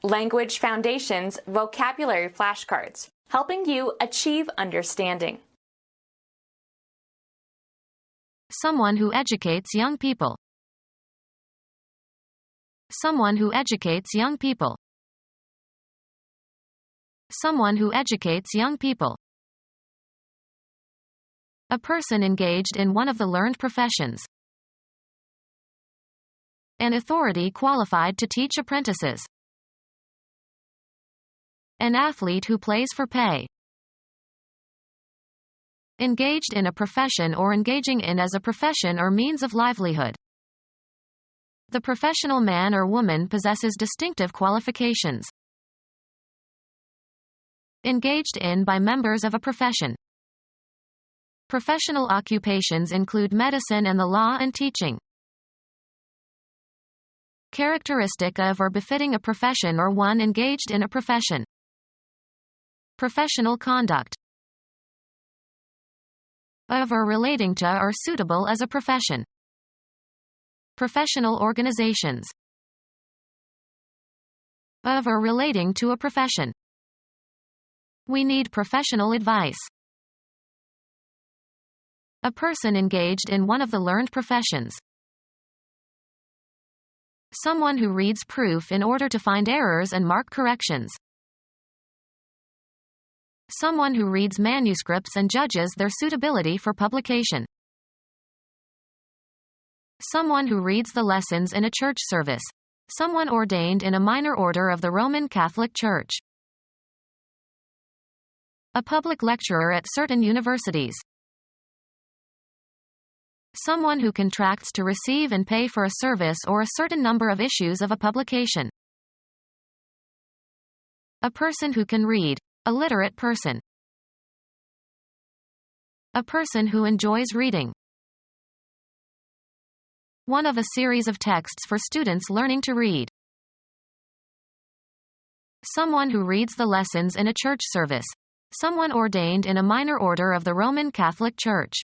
Language Foundations Vocabulary Flashcards, helping you achieve understanding. Someone who educates young people. Someone who educates young people. Someone who educates young people. A person engaged in one of the learned professions. An authority qualified to teach apprentices. An athlete who plays for pay. Engaged in a profession or engaging in as a profession or means of livelihood. The professional man or woman possesses distinctive qualifications. Engaged in by members of a profession. Professional occupations include medicine and the law and teaching. Characteristic of or befitting a profession or one engaged in a profession. Professional conduct. Of or relating to or suitable as a profession. Professional organizations. Of or relating to a profession. We need professional advice. A person engaged in one of the learned professions. Someone who reads proof in order to find errors and mark corrections. Someone who reads manuscripts and judges their suitability for publication. Someone who reads the lessons in a church service. Someone ordained in a minor order of the Roman Catholic Church. A public lecturer at certain universities. Someone who contracts to receive and pay for a service or a certain number of issues of a publication. A person who can read. A literate person. A person who enjoys reading. One of a series of texts for students learning to read. Someone who reads the lessons in a church service. Someone ordained in a minor order of the Roman Catholic Church.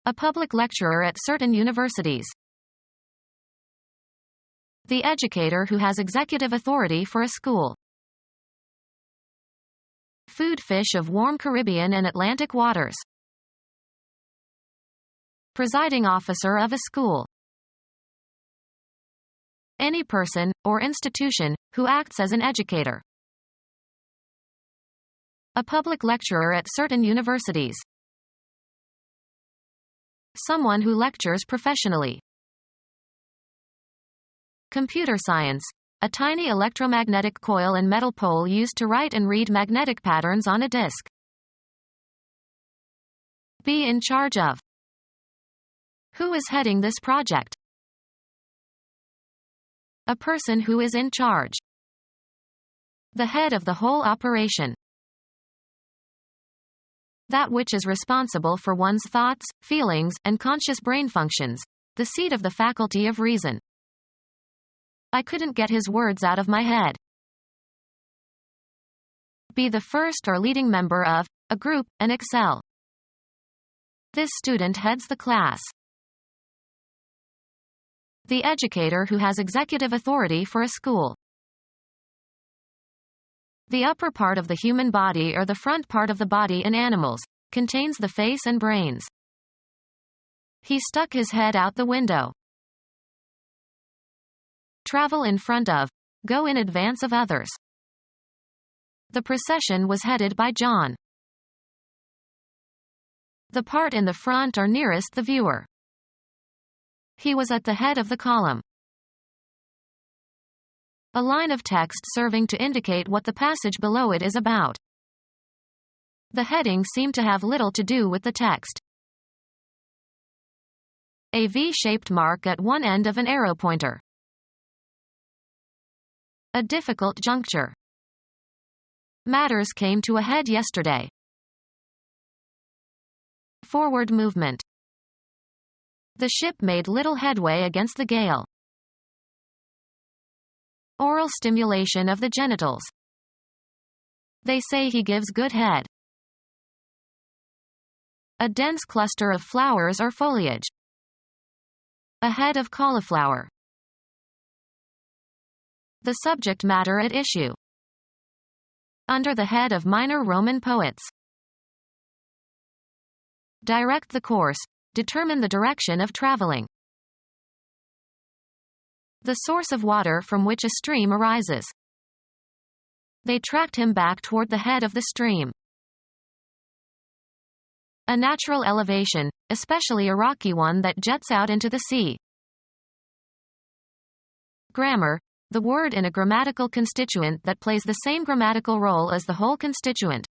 A public lecturer at certain universities. The educator who has executive authority for a school. Food fish of warm Caribbean and Atlantic waters. Presiding officer of a school. Any person, or institution, who acts as an educator. A public lecturer at certain universities. Someone who lectures professionally. Computer science. A tiny electromagnetic coil and metal pole used to write and read magnetic patterns on a disk. Be in charge of. Who is heading this project? A person who is in charge. The head of the whole operation. That which is responsible for one's thoughts, feelings, and conscious brain functions. The seat of the faculty of reason. I couldn't get his words out of my head. Be the first or leading member of a group and excel. This student heads the class. The educator who has executive authority for a school. The upper part of the human body or the front part of the body in animals contains the face and brains. He stuck his head out the window. Travel in front of. Go in advance of others. The procession was headed by John. The part in the front or nearest the viewer. He was at the head of the column. A line of text serving to indicate what the passage below it is about. The heading seemed to have little to do with the text. A V-shaped mark at one end of an arrow pointer. A difficult juncture. Matters came to a head yesterday. Forward movement. The ship made little headway against the gale. Oral stimulation of the genitals. They say he gives good head. A dense cluster of flowers or foliage. A head of cauliflower. The subject matter at issue. Under the head of minor Roman poets. Direct the course. Determine the direction of traveling. The source of water from which a stream arises. They tracked him back toward the head of the stream. A natural elevation, especially a rocky one that jets out into the sea. Grammar, the word in a grammatical constituent that plays the same grammatical role as the whole constituent.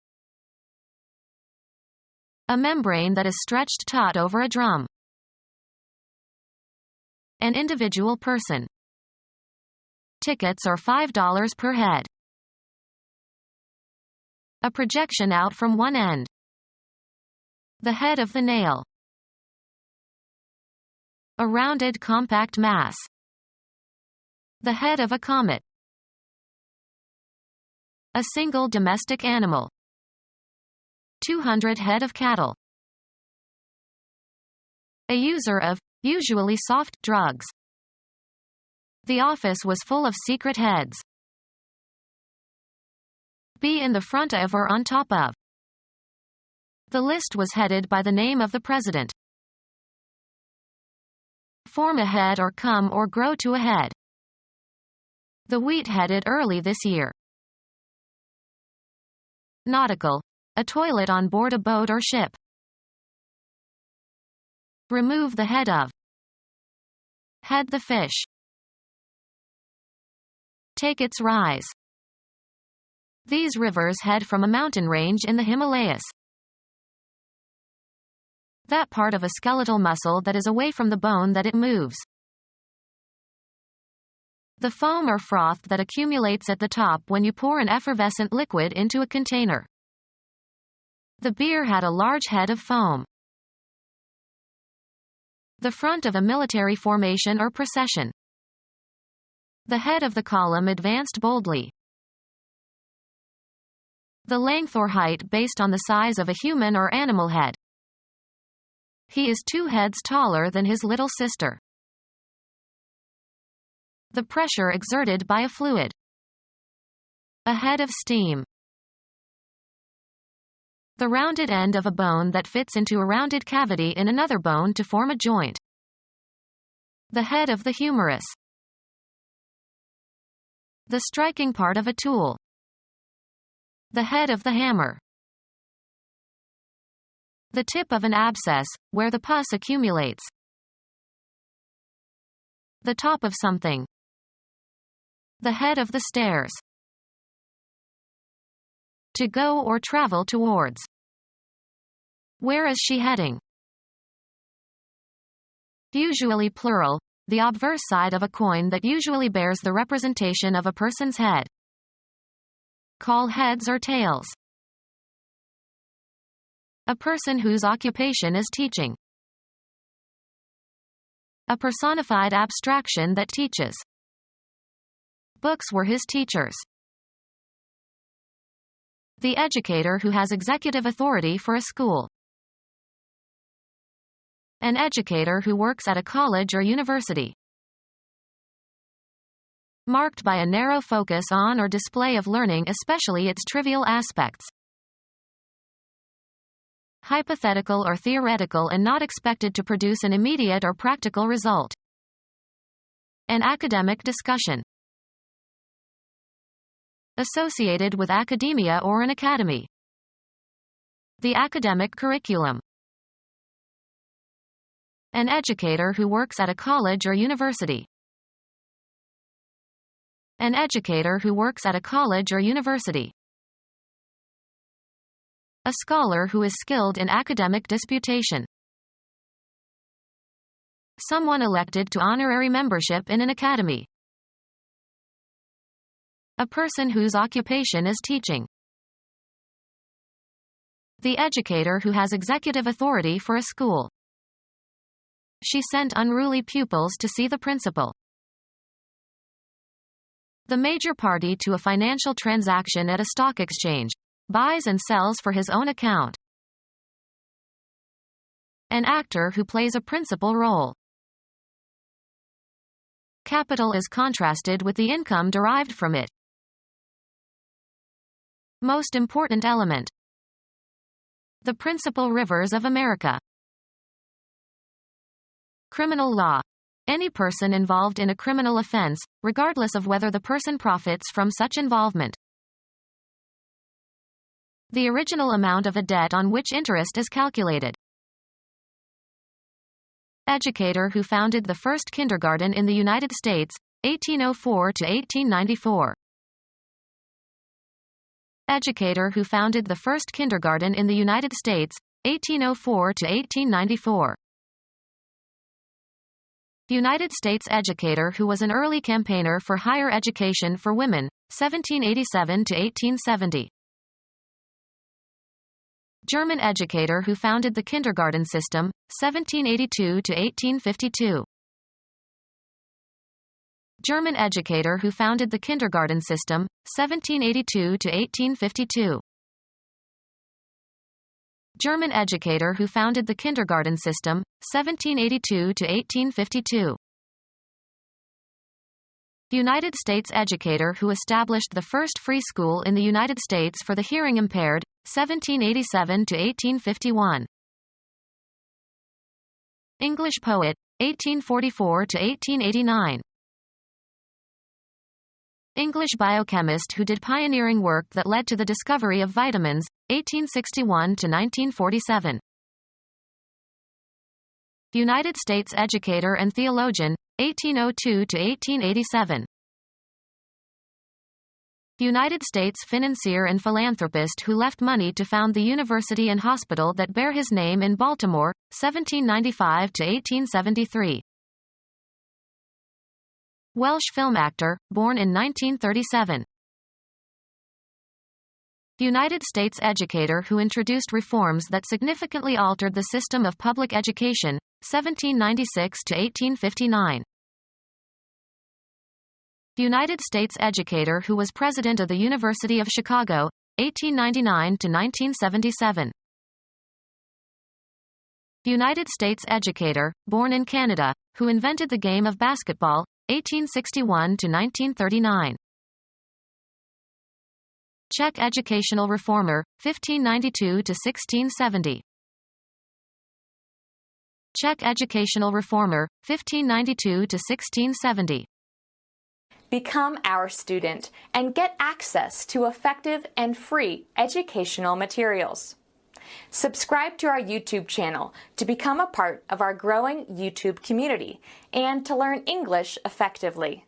A membrane that is stretched taut over a drum. An individual person. Tickets are $5 per head. A projection out from one end. The head of the nail. A rounded compact mass. The head of a comet. A single domestic animal. 200 head of cattle. A user of, usually soft, drugs. The office was full of secret heads. Be in the front of or on top of. The list was headed by the name of the president. Form a head or come or grow to a head. The wheat headed early this year. Nautical. A toilet on board a boat or ship. Remove the head of. Head the fish. Take its rise. These rivers head from a mountain range in the Himalayas. That part of a skeletal muscle that is away from the bone that it moves. The foam or froth that accumulates at the top when you pour an effervescent liquid into a container. The beer had a large head of foam. The front of a military formation or procession. The head of the column advanced boldly. The length or height based on the size of a human or animal head. He is 2 heads taller than his little sister. The pressure exerted by a fluid. A head of steam. The rounded end of a bone that fits into a rounded cavity in another bone to form a joint. The head of the humerus. The striking part of a tool. The head of the hammer. The tip of an abscess, where the pus accumulates. The top of something. The head of the stairs. To go or travel towards. Where is she heading? Usually plural, the obverse side of a coin that usually bears the representation of a person's head. Call heads or tails. A person whose occupation is teaching. A personified abstraction that teaches. Books were his teachers. The educator who has executive authority for a school. An educator who works at a college or university. Marked by a narrow focus on or display of learning, especially its trivial aspects. Hypothetical or theoretical and not expected to produce an immediate or practical result. An academic discussion. Associated with academia or an academy. The academic curriculum. An educator who works at a college or university. An educator who works at a college or university. A scholar who is skilled in academic disputation. Someone elected to honorary membership in an academy. A person whose occupation is teaching. The educator who has executive authority for a school. She sent unruly pupils to see the principal. The major party to a financial transaction at a stock exchange. Buys and sells for his own account. An actor who plays a principal role. Capital is contrasted with the income derived from it. Most important element. The principal rivers of America. Criminal law. Any person involved in a criminal offense, regardless of whether the person profits from such involvement. The original amount of a debt on which interest is calculated. Educator who founded the first kindergarten in the United States, 1804 to 1894. Educator who founded the first kindergarten in the United States, 1804 to 1894. United States educator who was an early campaigner for higher education for women, 1787 to 1870. German educator who founded the kindergarten system, 1782 to 1852. German educator who founded the kindergarten system, 1782 to 1852. German educator who founded the kindergarten system, 1782 to 1852. United States educator who established the first free school in the United States for the hearing impaired, 1787 to 1851. English poet, 1844 to 1889. English biochemist who did pioneering work that led to the discovery of vitamins, 1861 to 1947. United States educator and theologian, 1802 to 1887. United States financier and philanthropist who left money to found the university and hospital that bear his name in Baltimore, 1795 to 1873. Welsh film actor, born in 1937. United States educator who introduced reforms that significantly altered the system of public education, 1796 to 1859. United States educator who was president of the University of Chicago, 1899 to 1977. United States educator, born in Canada, who invented the game of basketball, 1861 to 1939. Czech educational reformer, 1592 to 1670. Czech educational reformer, 1592 to 1670. Become our student and get access to effective and free educational materials. Subscribe to our YouTube channel to become a part of our growing YouTube community and to learn English effectively.